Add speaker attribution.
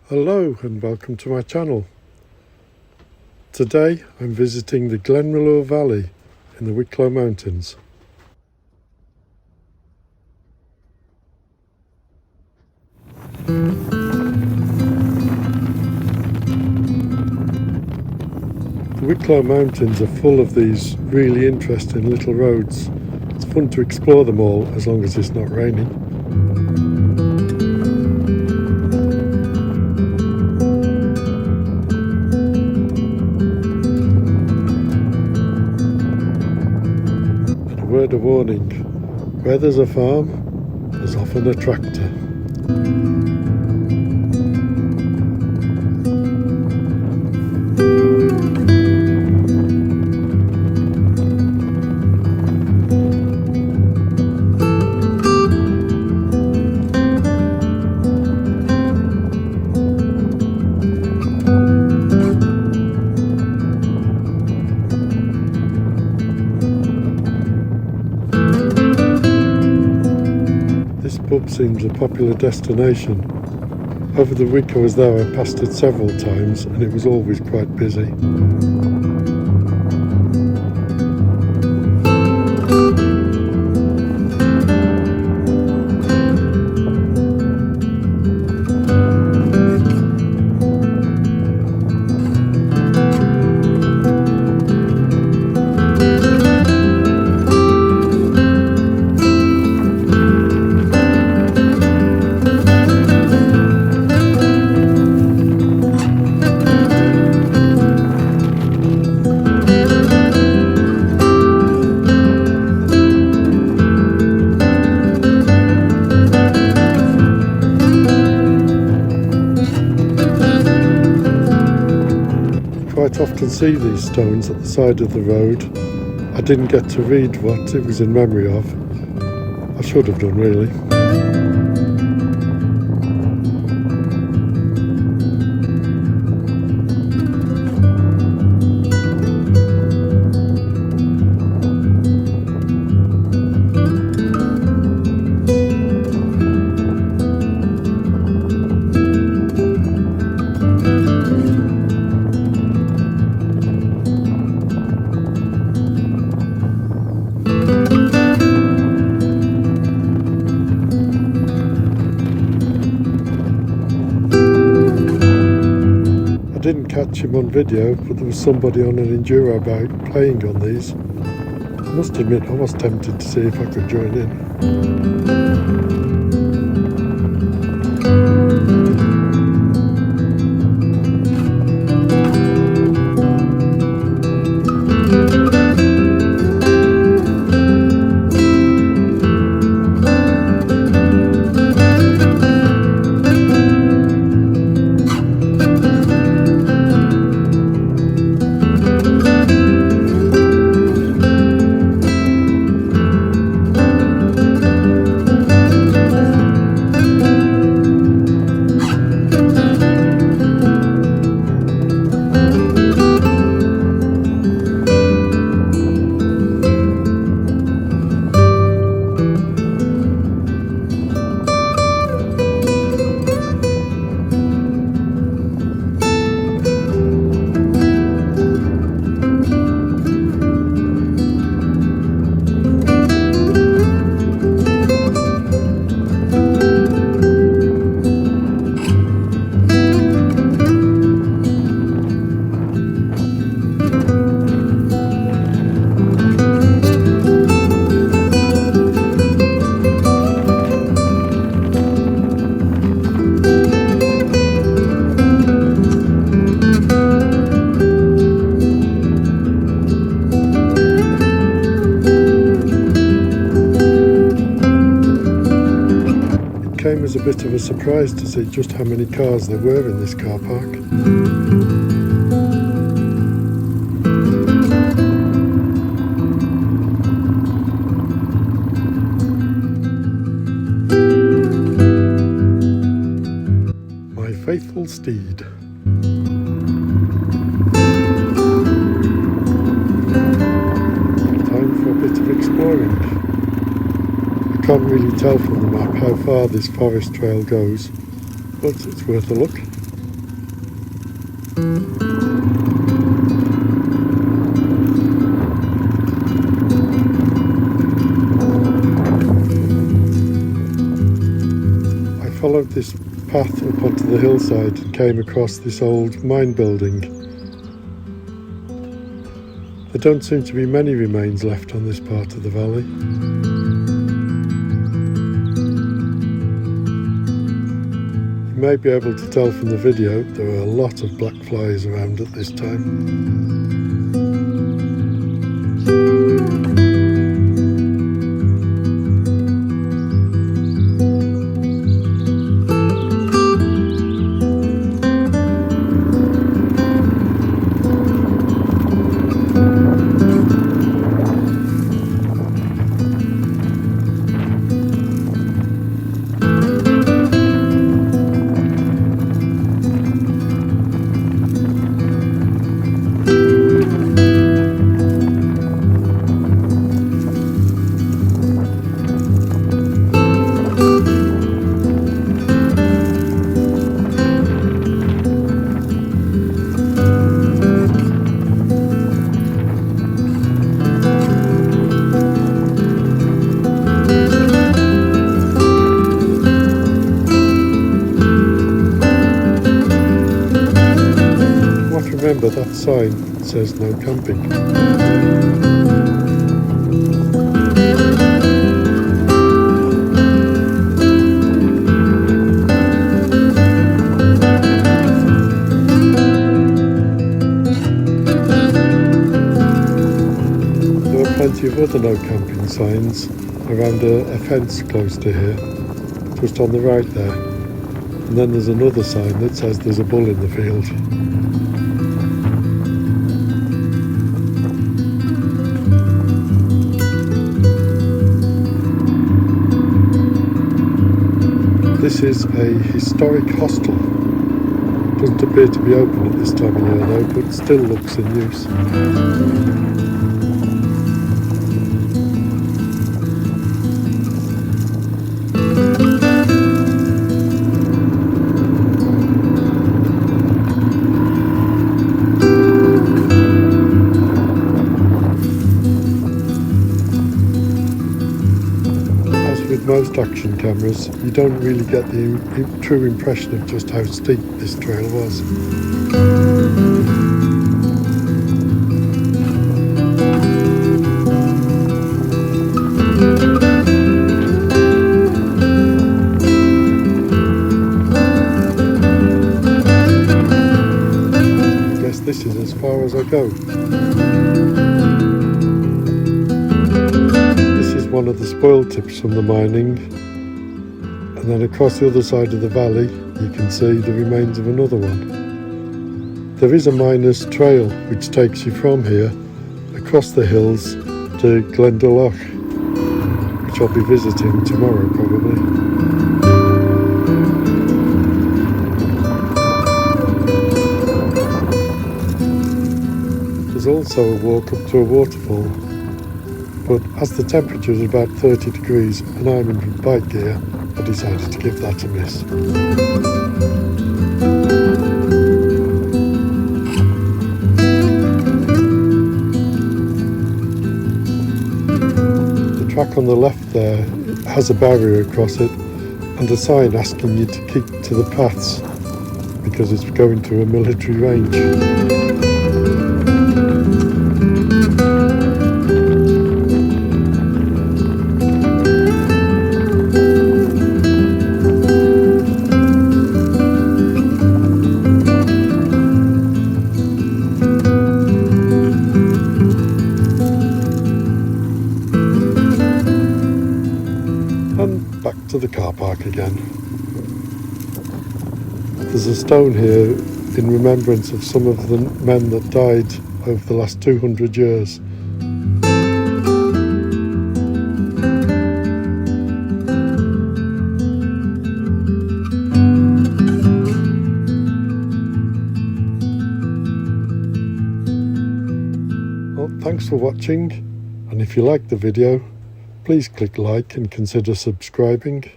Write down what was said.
Speaker 1: Hello and welcome to my channel. Today I'm visiting the Glenmalure Valley in the Wicklow Mountains. The Wicklow Mountains are full of these really interesting little roads. It's fun to explore them all as long as it's not raining. And a word of warning, where there's a farm, there's often a tractor. This pub seems a popular destination. Over the week I was there, I passed it several times and it was always quite busy. Quite often see these stones at the side of the road. I didn't get to read what it was in memory of. I should have done really. I didn't catch him on video, but there was somebody on an enduro bike playing on these. I must admit I was tempted to see if I could join in. It came as a bit of a surprise to see just how many cars there were in this car park. My faithful steed. Time for a bit of exploring. I can't really tell from the map how far this forest trail goes, but it's worth a look. I followed this path up onto the hillside and came across this old mine building. There don't seem to be many remains left on this part of the valley. You may be able to tell from the video there are a lot of black flies around at this time. Remember that sign says no camping. There are plenty of other no camping signs around a fence close to here, just on the right there. And then there's another sign that says there's a bull in the field. This is a historic hostel. Doesn't appear to be open at this time of year though, but still looks in use. Most action cameras, you don't really get the true impression of just how steep this trail was. I guess this is as far as I go. One of the spoil tips from the mining, and then across the other side of the valley you can see the remains of another one. There is a miner's trail which takes you from here across the hills to Glenmalure, which I'll be visiting tomorrow probably. There's also a walk up to a waterfall. But as the temperature is about 30 degrees and I'm in bike gear, I decided to give that a miss. The track on the left there has a barrier across it and a sign asking you to keep to the paths because it's going to a military range. Back to the car park again. There's a stone here in remembrance of some of the men that died over the last 200 years. Well, thanks for watching, and if you liked the video, please click like and consider subscribing.